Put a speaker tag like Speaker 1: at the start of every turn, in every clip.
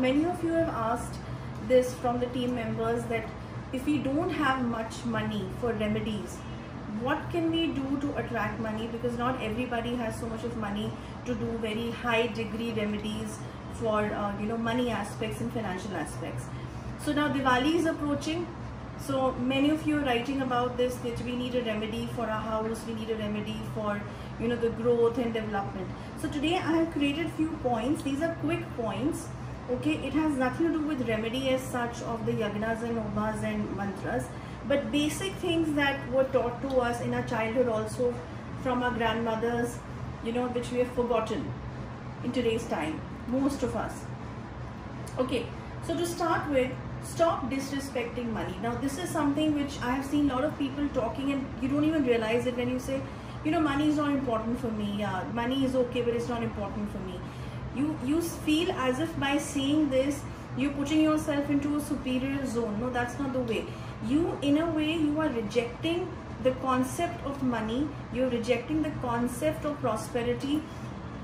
Speaker 1: many of you have asked this from the team members, that if we don't have much money for remedies, what can we do to attract money? Because not everybody has so much of money to do very high degree remedies for money aspects and financial aspects. So now Diwali is approaching. So many of you are writing about this, that we need a remedy for our house, we need a remedy for the growth and development. So today I have created few points. These are quick points. Okay, it has nothing to do with remedy as such of the yagnas and homas and mantras, but basic things that were taught to us in our childhood also from our grandmothers, which we have forgotten in today's time, most of us. Okay, so to start with, stop disrespecting money. Now this is something which I have seen a lot of people talking, and you don't even realize it when you say, money is not important for me. Yeah, money is okay, but it's not important for me. You feel as if by saying this, you're putting yourself into a superior zone. No, that's not the way. In a way, you are rejecting the concept of money. You're rejecting the concept of prosperity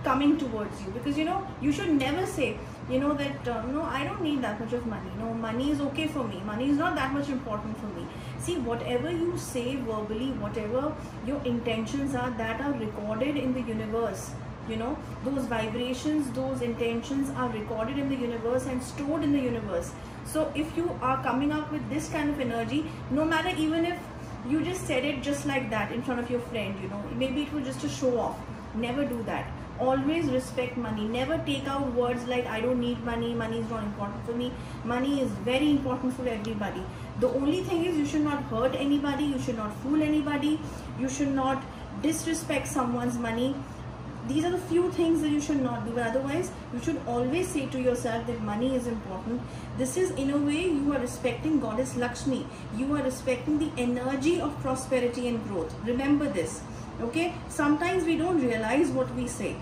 Speaker 1: coming towards you, because you should never say that no, I don't need that much of money. No, money is okay for me. Money is not that much important for me. See, whatever you say verbally, whatever your intentions are, that are recorded in the universe. Those vibrations, those intentions are recorded in the universe and stored in the universe. So if you are coming up with this kind of energy, no matter, even if you just said it just like that in front of your friend, maybe it was just a show off. Never do that. Always respect money. Never take out words like I don't need money, money is not important for me. Money is very important for everybody. The only thing is, you should not hurt anybody, you should not fool anybody, you should not disrespect someone's money. These are the few things that you should not do, but otherwise you should always say to yourself that money is important. This is, in a way, you are respecting Goddess Lakshmi. You are respecting the energy of prosperity and growth. Remember this. Okay, sometimes we don't realize what we say.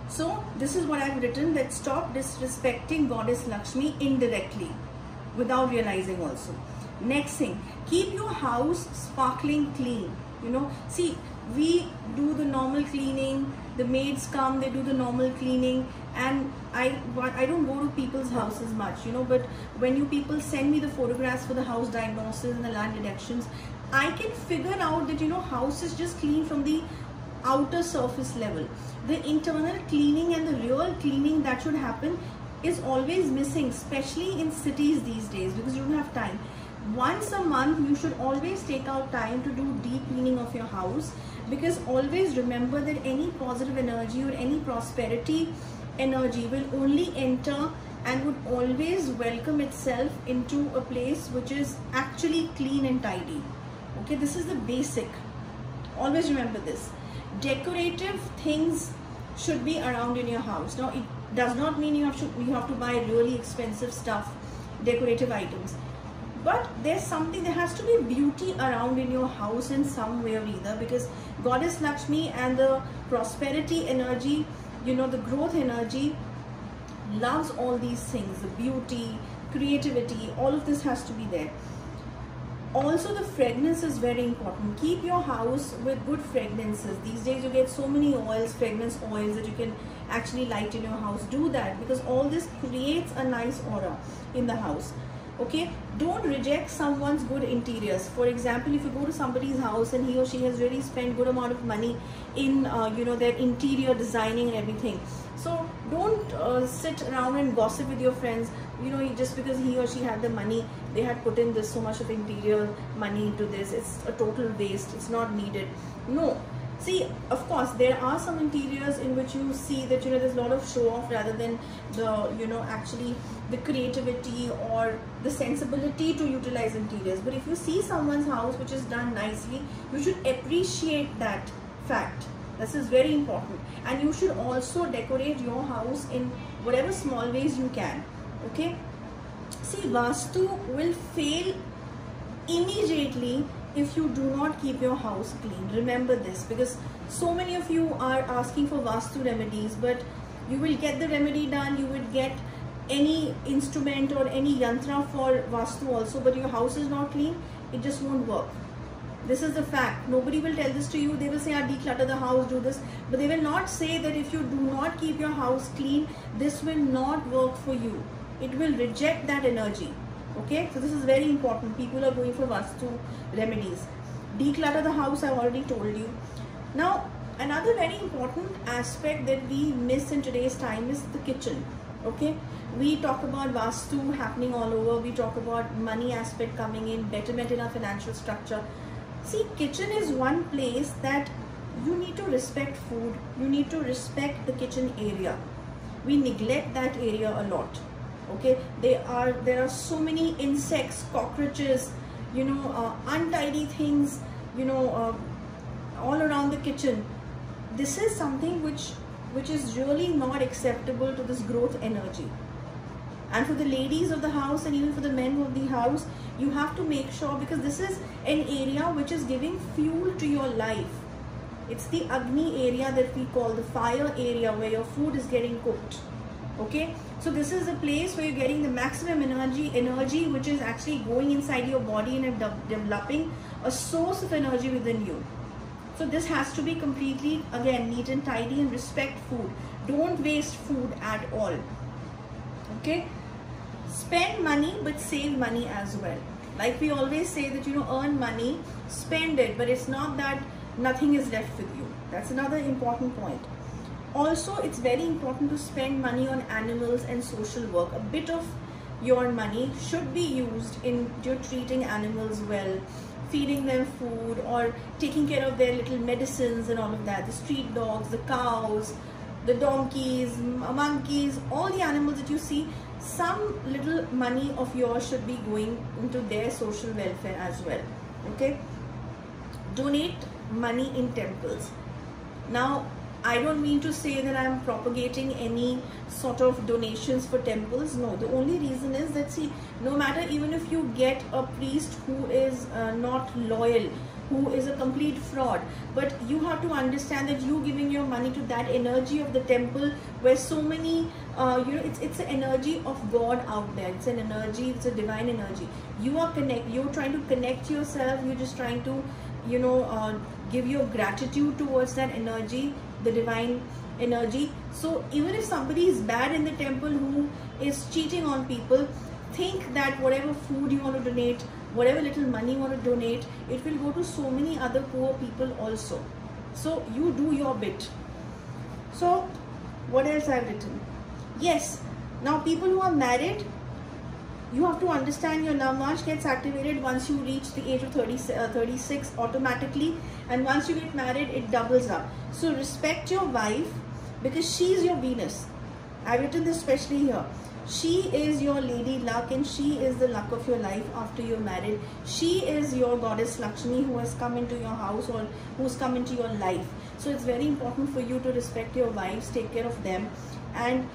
Speaker 1: So this is what I've written, that stop disrespecting Goddess Lakshmi indirectly without realizing also. Next thing, keep your house sparkling clean. See, we do the normal cleaning, the maids come, they do the normal cleaning, and I don't go to people's houses much, but when you people send me the photographs for the house diagnosis and the land deductions, I can figure out that house is just clean from the outer surface level. The internal cleaning and the real cleaning that should happen is always missing, especially in cities these days, because you don't have time. Once a month you should always take out time to do deep cleaning of your house, because always remember that any positive energy or any prosperity energy will only enter and would always welcome itself into a place which is actually clean and tidy. Okay, this is the basic. Always remember this. Decorative things should be around in your house. Now, it does not mean you have to buy really expensive stuff, decorative items. But there has to be beauty around in your house in some way or either, because Goddess Lakshmi and the prosperity energy, the growth energy, loves all these things. The beauty, creativity, all of this has to be there. Also, the fragrance is very important. Keep your house with good fragrances. These days you get so many oils, fragrance oils, that you can actually light in your house. Do that, because all this creates a nice aura in the house. Okay, don't reject someone's good interiors. For example, if you go to somebody's house and he or she has really spent good amount of money in their interior designing and everything, so don't sit around and gossip with your friends, just because he or she had the money, they had put in this so much of interior money into this, it's a total waste, it's not needed. No. See, of course, there are some interiors in which you see that, there's a lot of show off rather than the, actually the creativity or the sensibility to utilize interiors. But if you see someone's house which is done nicely, you should appreciate that fact. This is very important. And you should also decorate your house in whatever small ways you can. Okay. See, Vastu will fail immediately if you do not keep your house clean. Remember this, because so many of you are asking for Vastu remedies, but you will get the remedy done, you will get any instrument or any yantra for Vastu also, but your house is not clean, it just won't work. This is the fact. Nobody will tell this to you. They will say, declutter the house, do this. But they will not say that if you do not keep your house clean, this will not work for you. It will reject that energy. Okay, so this is very important. People are going for Vastu remedies. Declutter the house, I've already told you. Now, another very important aspect that we miss in today's time is the kitchen. Okay, we talk about Vastu happening all over. We talk about money aspect coming in, betterment in our financial structure. See, kitchen is one place that you need to respect food. You need to respect the kitchen area. We neglect that area a lot. Okay, there are so many insects, cockroaches, untidy things, all around the kitchen. This is something which is really not acceptable to this growth energy. And for the ladies of the house and even for the men of the house, you have to make sure, because this is an area which is giving fuel to your life. It's the Agni area that we call the fire area, where your food is getting cooked. Okay, so this is a place where you're getting the maximum energy which is actually going inside your body and developing a source of energy within you. So this has to be completely, again, neat and tidy, and respect food. Don't waste food at all. Okay, spend money but save money as well. Like we always say that, earn money, spend it, but it's not that nothing is left with you. That's another important point. Also, it's very important to spend money on animals and social work. A bit of your money should be used in treating animals well, feeding them food, or taking care of their little medicines and all of that. The street dogs, the cows, the donkeys, monkeys, all the animals that you see, some little money of yours should be going into their social welfare as well. Okay, donate money in temples. Now, I don't mean to say that I'm propagating any sort of donations for temples. No, the only reason is that, see, no matter, even if you get a priest who is not loyal, who is a complete fraud, but you have to understand that you giving your money to that energy of the temple, where so many, it's an energy of God out there. It's an energy, it's a divine energy. You're trying to connect yourself. You're just trying to, give your gratitude towards that energy, the divine energy. So even if somebody is bad in the temple who is cheating on people, think that whatever food you want to donate, whatever little money you want to donate, it will go to so many other poor people also. So you do your bit. So what else I've written? Yes, now people who are married, you have to understand your Navvansh gets activated once you reach the age of 36 automatically, and once you get married, it doubles up. So respect your wife, because she is your Venus. I've written this especially here. She is your lady luck, and she is the luck of your life after you're married. She is your goddess Lakshmi, who has come into your house or who's come into your life. So it's very important for you to respect your wives, take care of them. And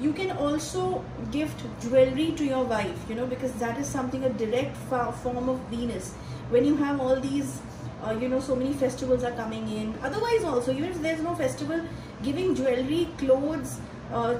Speaker 1: you can also gift jewelry to your wife, because that is something, a direct form of Venus. When you have all these, so many festivals are coming in. Otherwise also, even if there's no festival, giving jewelry, clothes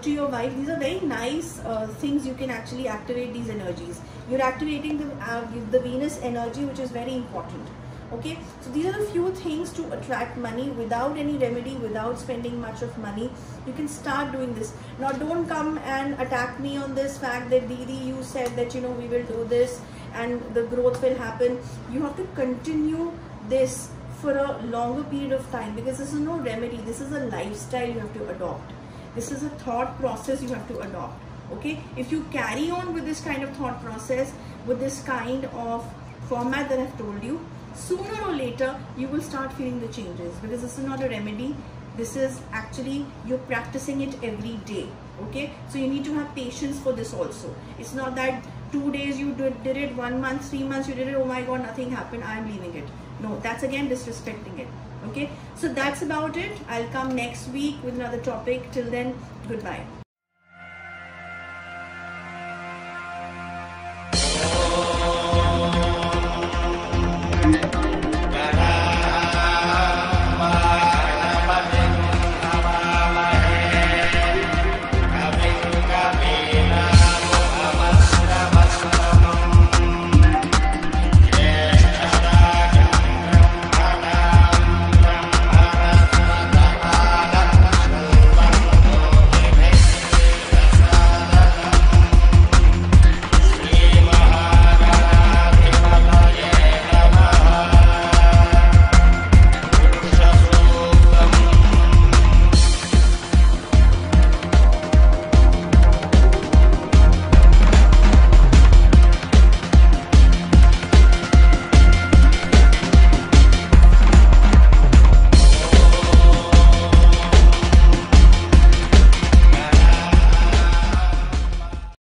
Speaker 1: to your wife, these are very nice things. You can actually activate these energies. You're activating the Venus energy, which is very important. Okay, so these are the few things to attract money without any remedy, without spending much of money. You can start doing this. Now, don't come and attack me on this fact that Didi, you said that, we will do this and the growth will happen. You have to continue this for a longer period of time, because this is no remedy. This is a lifestyle you have to adopt. This is a thought process you have to adopt. Okay, if you carry on with this kind of thought process, with this kind of format that I've told you, sooner or later you will start feeling the changes, because this is not a remedy. This is actually, you're practicing it every day. Okay, so you need to have patience for this also. It's not that 2 days you did it, 1 month, 3 months you did it, oh my god, nothing happened, I'm leaving it. No, that's again disrespecting it. Okay, so that's about it. I'll come next week with another topic. Till then, goodbye.